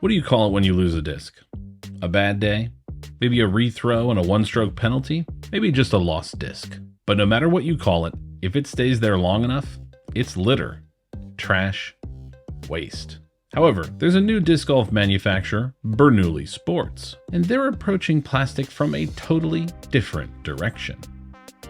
What do you call it when you lose a disc? A bad day? Maybe a rethrow and a one-stroke penalty? Maybe just a lost disc. But no matter what you call it, if it stays there long enough, it's litter, trash, waste. However, there's a new disc golf manufacturer, Bernoulli Sports, and they're approaching plastic from a totally different direction.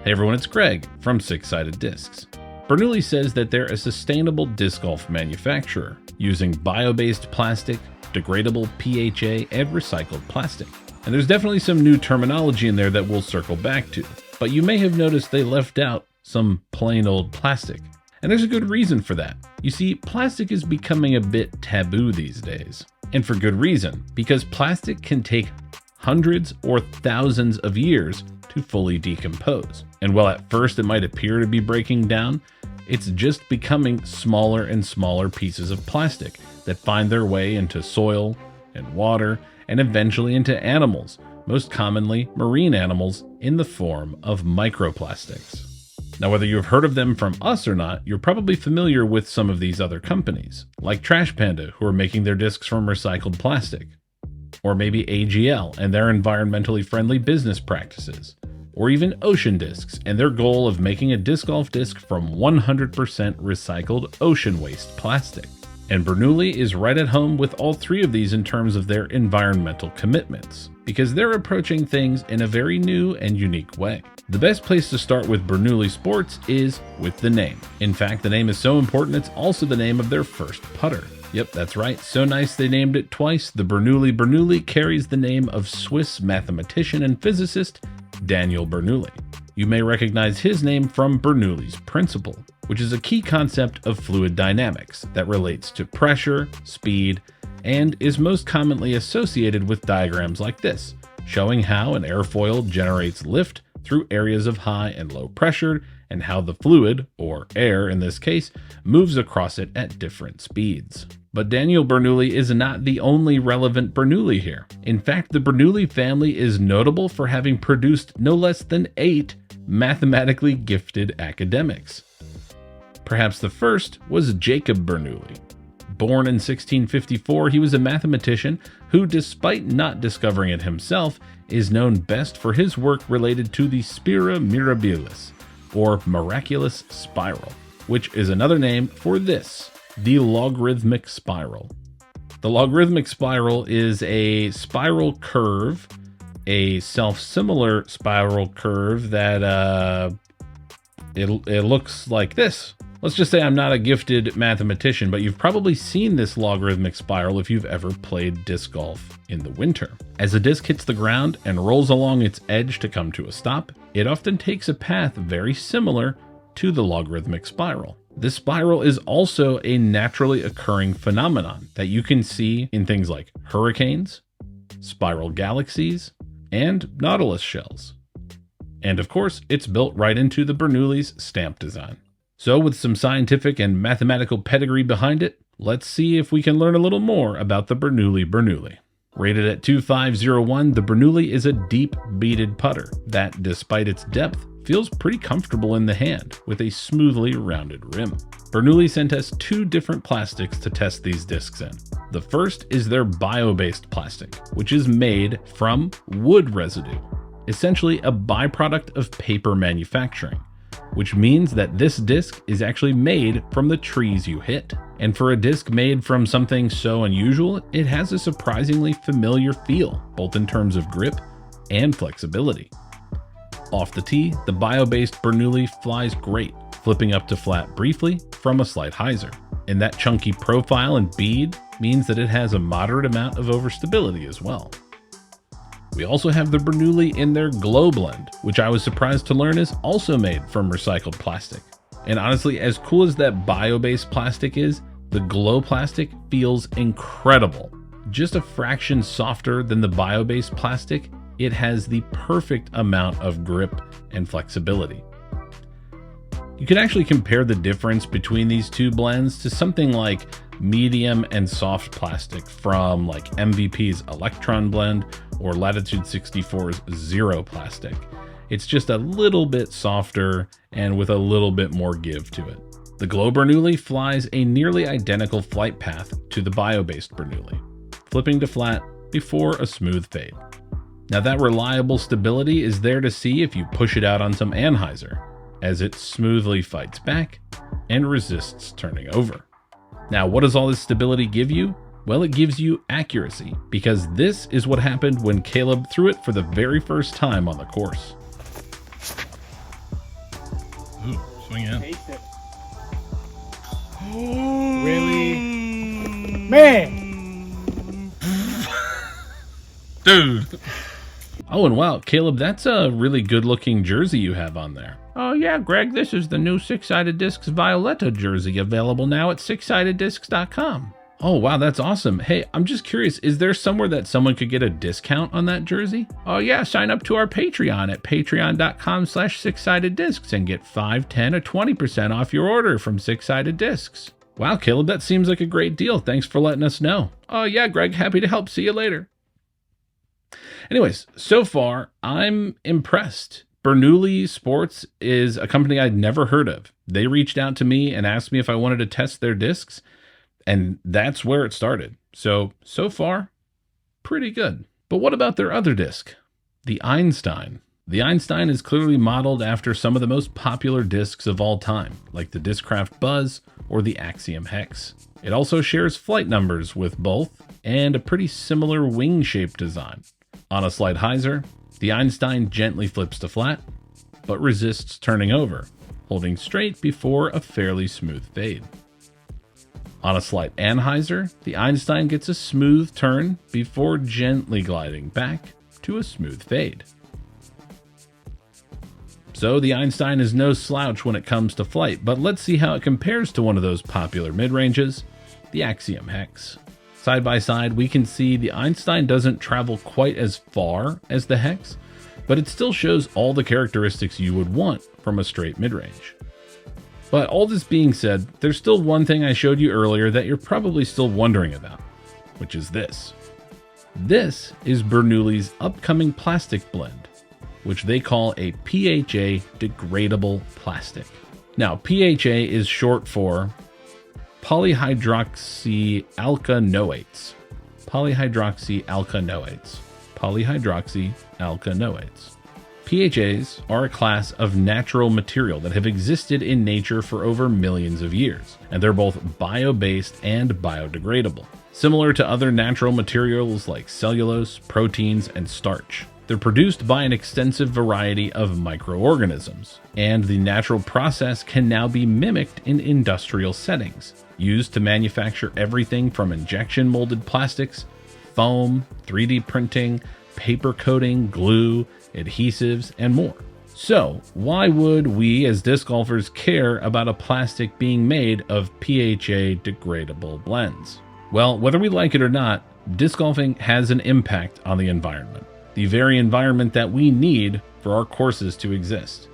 Hey everyone, it's Greg from Six Sided Discs. Bernoulli says that they're a sustainable disc golf manufacturer using bio-based plastic, degradable PHA, and recycled plastic. And there's definitely some new terminology in there that we'll circle back to, but you may have noticed they left out some plain old plastic. And there's a good reason for that. You see, plastic is becoming a bit taboo these days. And for good reason, because plastic can take hundreds or thousands of years to fully decompose. And while at first it might appear to be breaking down, it's just becoming smaller and smaller pieces of plastic that find their way into soil and water and eventually into animals, most commonly marine animals, in the form of microplastics. Now, whether you've heard of them from us or not, you're probably familiar with some of these other companies, like Trash Panda, who are making their discs from recycled plastic, or maybe AGL and their environmentally friendly business practices, or even Ocean Discs and their goal of making a disc golf disc from 100% recycled ocean waste plastic. And Bernoulli is right at home with all three of these in terms of their environmental commitments, because they're approaching things in a very new and unique way. The best place to start with Bernoulli Sports is with the name. In fact, the name is so important it's also the name of their first putter. Yep, that's right, so nice they named it twice. The Bernoulli carries the name of Swiss mathematician and physicist Daniel Bernoulli. You may recognize his name from Bernoulli's principle, which is a key concept of fluid dynamics that relates to pressure, speed, and is most commonly associated with diagrams like this, showing how an airfoil generates lift through areas of high and low pressure, and how the fluid, or air in this case, moves across it at different speeds. But Daniel Bernoulli is not the only relevant Bernoulli here. In fact, the Bernoulli family is notable for having produced no less than 8 mathematically gifted academics. Perhaps the first was Jacob Bernoulli. Born in 1654, he was a mathematician who, despite not discovering it himself, is known best for his work related to the Spira Mirabilis, or miraculous spiral, which is another name for this, the logarithmic spiral. The logarithmic spiral is a spiral curve, a self-similar spiral curve that it looks like this. Let's just say I'm not a gifted mathematician, but you've probably seen this logarithmic spiral if you've ever played disc golf in the winter. As a disc hits the ground and rolls along its edge to come to a stop, it often takes a path very similar to the logarithmic spiral. This spiral is also a naturally occurring phenomenon that you can see in things like hurricanes, spiral galaxies, and nautilus shells. And of course, it's built right into the Bernoulli's stamp design. So with some scientific and mathematical pedigree behind it, let's see if we can learn a little more about the Bernoulli. Rated at 2501, the Bernoulli is a deep beaded putter that, despite its depth, feels pretty comfortable in the hand with a smoothly rounded rim. Bernoulli sent us 2 different plastics to test these discs in. The first is their bio-based plastic, which is made from wood residue, essentially a byproduct of paper manufacturing, which means that this disc is actually made from the trees you hit. And for a disc made from something so unusual, it has a surprisingly familiar feel, both in terms of grip and flexibility. Off the tee, the bio-based Bernoulli flies great, flipping up to flat briefly from a slight hyzer. And that chunky profile and bead means that it has a moderate amount of overstability as well. We also have the Bernoulli in their Glow Blend, which I was surprised to learn is also made from recycled plastic. And honestly, as cool as that bio-based plastic is, the Glow plastic feels incredible. Just a fraction softer than the bio-based plastic, it has the perfect amount of grip and flexibility. You could actually compare the difference between these two blends to something like medium and soft plastic from like MVP's Electron blend or Latitude 64's Zero plastic. It's just a little bit softer and with a little bit more give to it. The Glow Bernoulli flies a nearly identical flight path to the bio-based Bernoulli. flipping to flat before a smooth fade. Now that reliable stability is there to see if you push it out on some Anheuser, as it smoothly fights back and resists turning over. Now, what does all this stability give you? Well, it gives you accuracy, because this is what happened when Caleb threw it for the very first time on the course. Ooh, swing in. Taste it. Really? Man! Dude! Oh, and wow, Caleb, that's a really good looking jersey you have on there. Oh yeah, Greg, this is the new Six Sided Discs Violetta jersey, available now at sixsideddiscs.com. Oh wow, that's awesome. Hey, I'm just curious, is there somewhere that someone could get a discount on that jersey? Oh yeah, sign up to our Patreon at patreon.com/sixsideddiscs and get 5, 10, or 20% off your order from Six Sided Discs. Wow, Caleb, that seems like a great deal. Thanks for letting us know. Oh yeah, Greg, happy to help. See you later. Anyways, so far, I'm impressed. Bernoulli Sports is a company I'd never heard of. They reached out to me and asked me if I wanted to test their discs, and that's where it started. So far, pretty good. But what about their other disc, the Einstein? The Einstein is clearly modeled after some of the most popular discs of all time, like the Discraft Buzz or the Axiom Hex. It also shares flight numbers with both, and a pretty similar wing-shaped design. On a slight hyzer, the Einstein gently flips to flat, but resists turning over, holding straight before a fairly smooth fade. On a slight anhyzer, the Einstein gets a smooth turn before gently gliding back to a smooth fade. So the Einstein is no slouch when it comes to flight, but let's see how it compares to one of those popular mid-ranges, the Axiom Hex. Side by side, we can see the Einstein doesn't travel quite as far as the Hex, but it still shows all the characteristics you would want from a straight mid-range. But all this being said, there's still one thing I showed you earlier that you're probably still wondering about, which is this. This is Bernoulli's upcoming plastic blend, which they call a PHA degradable plastic. Now, PHA is short for polyhydroxyalkanoates. Polyhydroxyalkanoates. PHAs are a class of natural material that have existed in nature for over millions of years, and they're both bio-based and biodegradable. Similar to other natural materials like cellulose, proteins, and starch. They're produced by an extensive variety of microorganisms, and the natural process can now be mimicked in industrial settings, used to manufacture everything from injection molded plastics, foam, 3D printing, paper coating, glue, adhesives, and more. So, why would we as disc golfers care about a plastic being made of PHA degradable blends? Well, whether we like it or not, disc golfing has an impact on the environment. The very environment that we need for our courses to exist.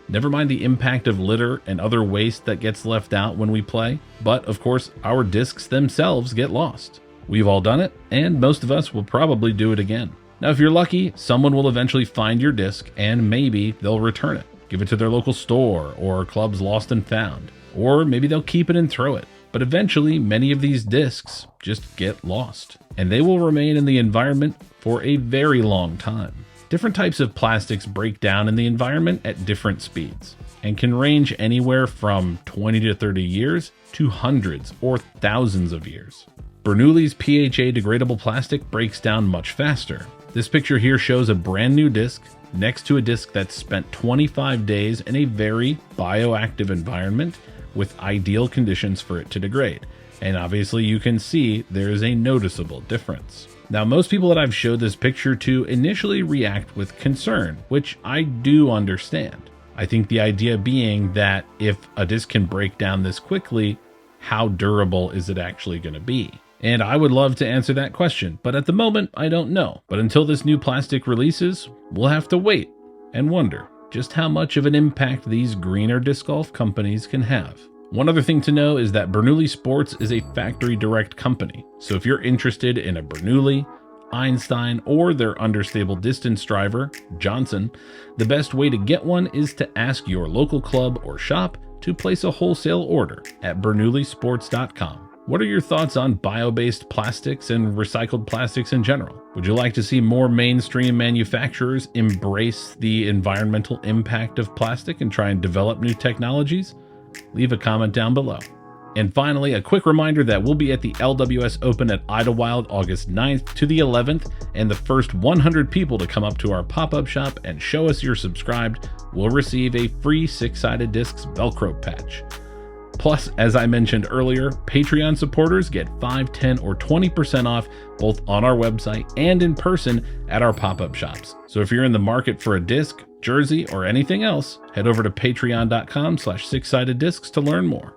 Never mind the impact of litter and other waste that gets left out when we play, but of course our discs themselves get lost. We've all done it, and most of us will probably do it again. Now if you're lucky, someone will eventually find your disc and maybe they'll return it. Give it to their local store or club's lost and found. Or maybe they'll keep it and throw it. But eventually many of these discs just get lost, and they will remain in the environment for a very long time. Different types of plastics break down in the environment at different speeds and can range anywhere from 20 to 30 years to hundreds or thousands of years. Bernoulli's PHA degradable plastic breaks down much faster. This picture here shows a brand new disc next to a disc that's spent 25 days in a very bioactive environment with ideal conditions for it to degrade. And obviously you can see there is a noticeable difference. Now, most people that I've showed this picture to initially react with concern, which I do understand. I think the idea being that if a disc can break down this quickly, how durable is it actually going to be? And I would love to answer that question, but at the moment, I don't know. But until this new plastic releases, we'll have to wait and wonder just how much of an impact these greener disc golf companies can have. One other thing to know is that Bernoulli Sports is a factory direct company. So if you're interested in a Bernoulli, Einstein, or their understable distance driver, Johnson, the best way to get one is to ask your local club or shop to place a wholesale order at bernoullisports.com. What are your thoughts on bio-based plastics and recycled plastics in general? Would you like to see more mainstream manufacturers embrace the environmental impact of plastic and try and develop new technologies? Leave a comment down below. And finally, a quick reminder that we'll be at the LWS Open at Idlewild August 9th to the 11th, and the first 100 people to come up to our pop-up shop and show us you're subscribed will receive a free Six Sided Discs Velcro patch. Plus, as I mentioned earlier, Patreon supporters get 5, 10, or 20% off both on our website and in person at our pop-up shops. So if you're in the market for a disc, jersey, or anything else, head over to patreon.com/sixsideddiscs to learn more.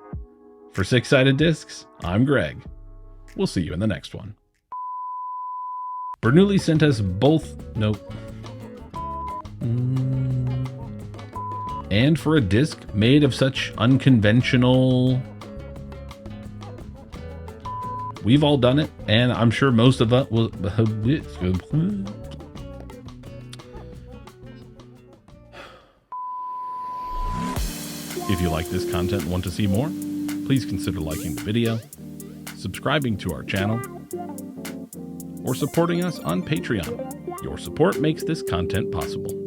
For Six Sided Discs, I'm Greg. We'll see you in the next one. Bernoulli sent us both. And for a disc made of such unconventional... We've all done it, and I'm sure most of us will... If you like this content and want to see more, please consider liking the video, subscribing to our channel, or supporting us on Patreon. Your support makes this content possible.